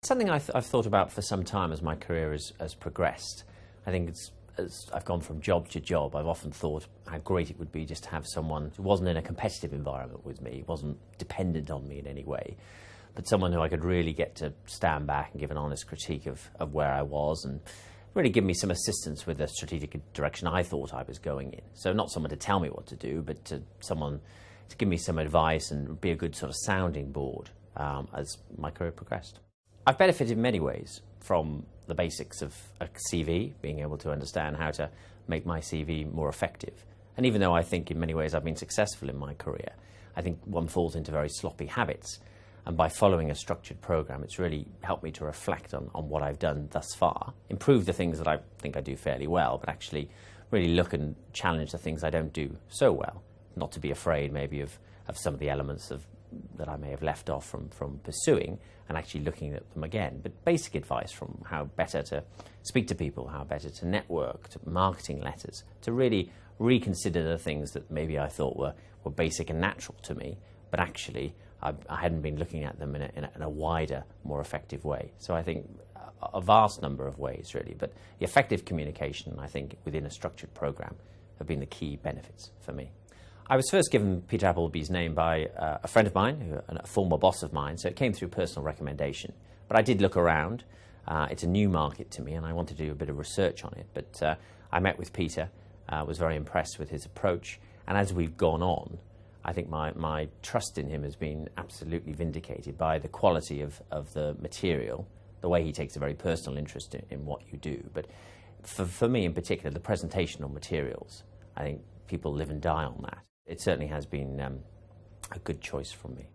Something I've thought about for some time as my career has progressed. I think as I've gone from job to job, I've often thought how great it would be just to have someone who wasn't in a competitive environment with me, wasn't dependent on me in any way, but someone who I could really get to stand back and give an honest critique of where I was and really give me some assistance with the strategic direction I thought I was going in. So not someone to tell me what to do, but someone to give me some advice and be a good sort of sounding board as my career progressed. I've benefited in many ways from the basics of a CV, being able to understand how to make my CV more effective. And even though I think in many ways I've been successful in my career, I think one falls into very sloppy habits. And by following a structured program, it's really helped me to reflect on what I've done thus far, improve the things that I think I do fairly well, but actually really look and challenge the things I don't do so well. Not to be afraid maybe of some of the elements that I may have left off from pursuing and actually looking at them again. But basic advice from how better to speak to people, how better to network, to marketing letters, to really reconsider the things that maybe I thought were basic and natural to me, but actually I hadn't been looking at them in a wider, more effective way. So I think a vast number of ways really, but the effective communication, I think, within a structured program have been the key benefits for me. I was first given Peter Appleby's name by a friend of mine, a former boss of mine, so it came through personal recommendation. But I did look around. It's a new market to me, and I wanted to do a bit of research on it. But I met with Peter, was very impressed with his approach, and as we've gone on, I think my trust in him has been absolutely vindicated by the quality of the material, the way he takes a very personal interest in what you do. But for me in particular, the presentational materials, I think people live and die on that. It certainly has been a good choice from me.